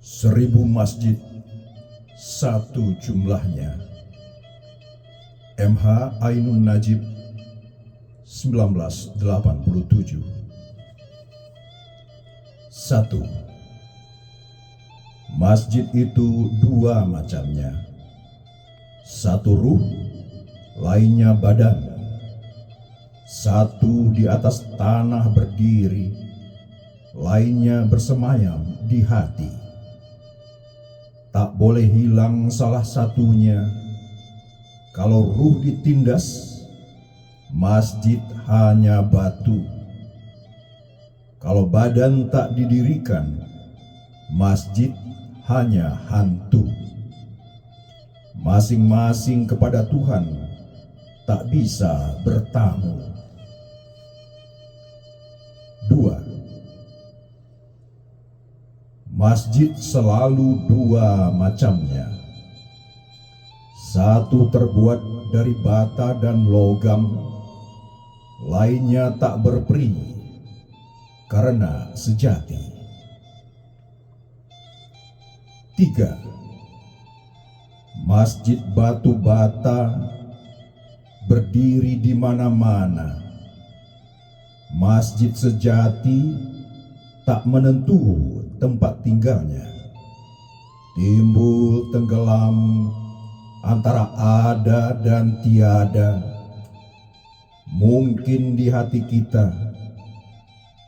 1000 masjid, satu jumlahnya. MH Ainun Najib 1987. 1. Masjid itu dua macamnya. Satu ruh, lainnya badan. Satu di atas tanah berdiri, lainnya bersemayam di hati. Tak boleh hilang salah satunya. Kalau ruh ditindas, masjid hanya batu. Kalau badan tak didirikan, masjid hanya hantu. Masing-masing kepada Tuhan, tak bisa bertamu. 2. Masjid selalu dua macamnya. Satu terbuat dari bata dan logam, lainnya tak berperi karena sejati. 3. Masjid batu bata berdiri di mana-mana. Masjid sejati tak menentu tempat tinggalnya. Timbul tenggelam antara ada dan tiada. Mungkin di hati kita,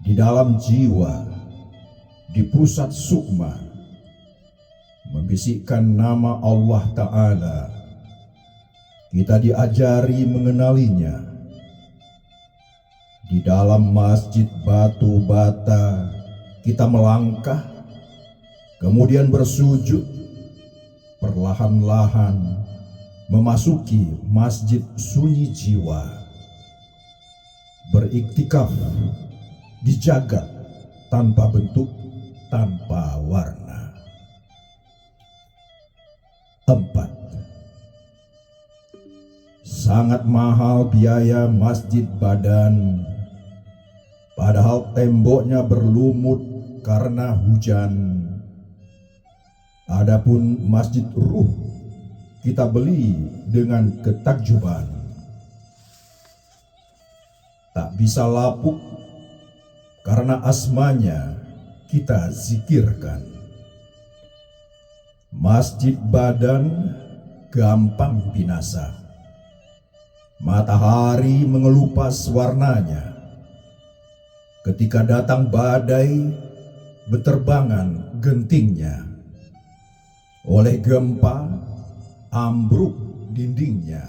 di dalam jiwa, di pusat sukma, membisikkan nama Allah Ta'ala. Kita diajari mengenalinya. Di dalam masjid batu bata, kita melangkah, kemudian bersujud, perlahan-lahan memasuki masjid sunyi jiwa. Beriktikaf di jagat tanpa bentuk, tanpa warna. 4. Sangat mahal biaya masjid badan, padahal temboknya berlumut karena hujan. Adapun masjid ruh kita beli dengan ketakjuban. Tak bisa lapuk karena asmanya kita zikirkan. Masjid badan gampang binasa. Matahari mengelupas warnanya. Ketika datang badai, beterbangan gentingnya. Oleh gempa, ambruk dindingnya.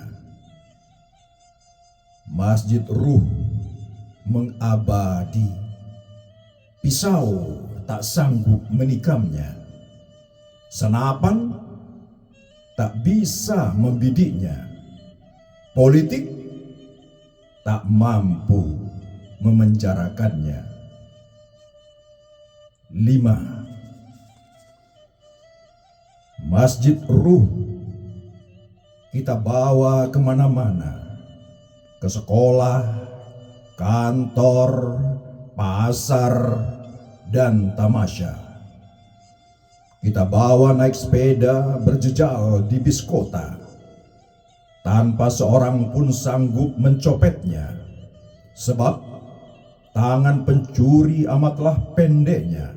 Masjid ruh mengabadi. Pisau tak sanggup menikamnya. Senapan tak bisa membidiknya. Politik tak mampu memenjarakannya. 5. Masjid ruh kita bawa kemana-mana. Ke sekolah, kantor, pasar, dan tamasya. Kita bawa naik sepeda berjejal di bis kota, tanpa seorang pun sanggup mencopetnya, sebab tangan pencuri amatlah pendeknya.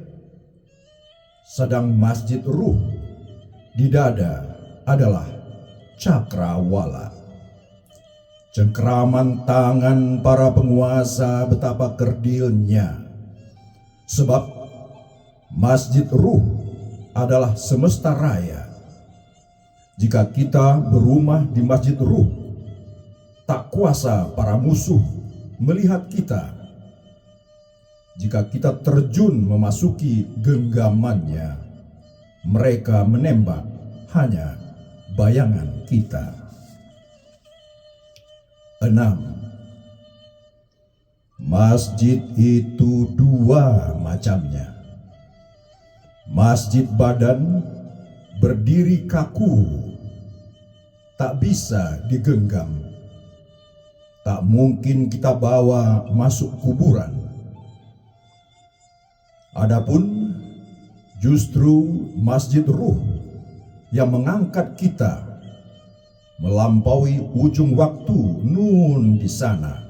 Sedang masjid ruh di dada adalah cakrawala. Cengkraman tangan para penguasa betapa kerdilnya, sebab masjid ruh adalah semesta raya. Jika kita berumah di masjid ruh, tak kuasa para musuh melihat kita. Jika kita terjun memasuki genggamannya, mereka menembak hanya bayangan kita. 6. Masjid itu dua macamnya. Masjid badan berdiri kaku, tak bisa digenggam. Tak mungkin kita bawa masuk kuburan. Adapun Justru Masjid Ruh yang mengangkat kita melampaui ujung waktu nun di sana,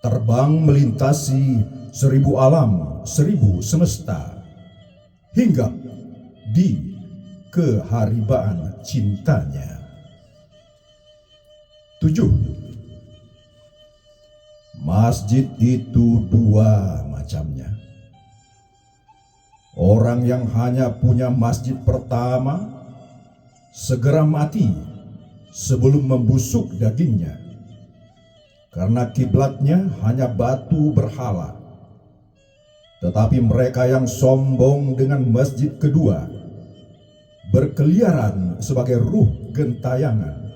terbang melintasi 1000 alam, 1000 semesta, hingga di keharibaan cintanya. 7. Masjid itu dua macamnya. Orang yang hanya punya masjid pertama segera mati sebelum membusuk dagingnya, karena kiblatnya hanya batu berhala. Tetapi mereka yang sombong dengan masjid kedua berkeliaran sebagai ruh gentayangan,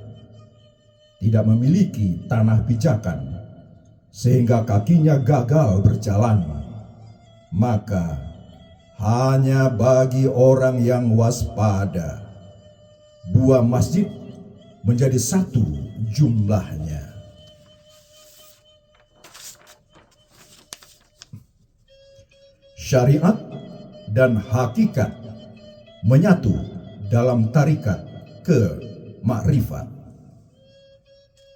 tidak memiliki tanah pijakan sehingga kakinya gagal berjalan. Maka hanya bagi orang yang waspada, dua masjid menjadi satu jumlahnya. Syariat dan hakikat menyatu dalam tarikat ke makrifat.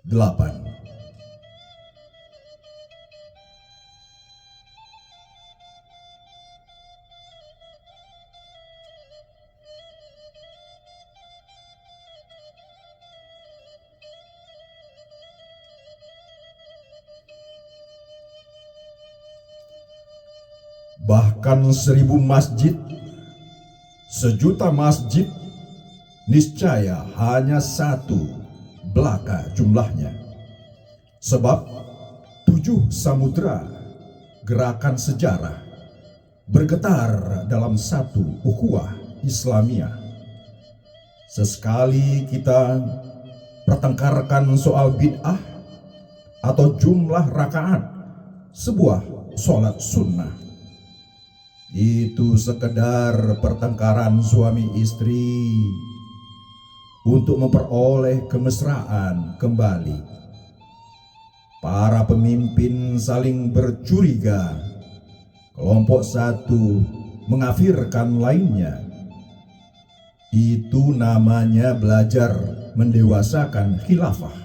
8. Bahkan 1000 masjid, 1.000.000 masjid, niscaya hanya satu belaka jumlahnya. Sebab 7 samudra gerakan sejarah bergetar dalam satu ukhuwah Islamiyah. Sesekali kita pertengkarkan soal bid'ah atau jumlah rakaat sebuah sholat sunnah. Itu sekedar pertengkaran suami istri untuk memperoleh kemesraan kembali. Para pemimpin saling bercuriga, kelompok satu mengafirkan lainnya. Itu namanya belajar mendewasakan khilafah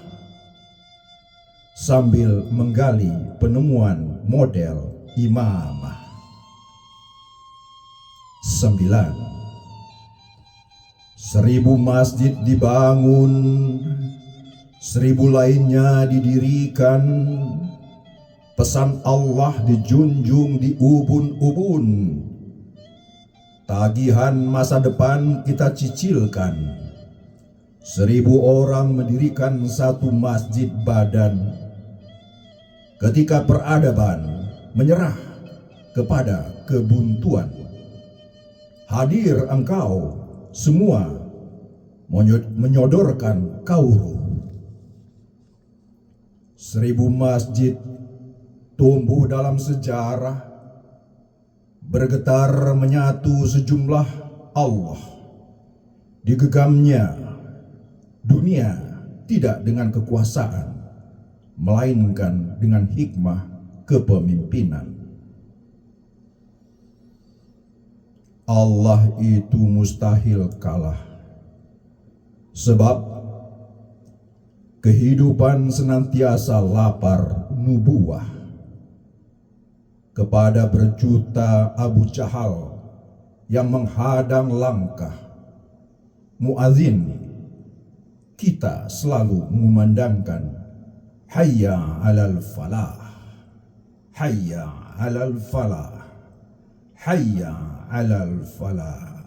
sambil menggali penemuan model imamah. 9. 1000 masjid dibangun, 1000 lainnya didirikan. Pesan Allah dijunjung di ubun-ubun. Tagihan masa depan kita cicilkan. 1000 orang mendirikan satu masjid badan. Ketika peradaban menyerah kepada kebuntuan, hadir engkau semua menyodorkan kauru. 1000 masjid tumbuh dalam sejarah, bergetar menyatu sejumlah Allah. Digegamnya dunia tidak dengan kekuasaan, melainkan dengan hikmah kepemimpinan. Allah itu mustahil kalah, sebab kehidupan senantiasa lapar nubuwah. Kepada berjuta Abu Jahal yang menghadang langkah muadzin, kita selalu mengumandangkan hayya 'alal falah, hayya 'alal falah, hayya 'alal falah.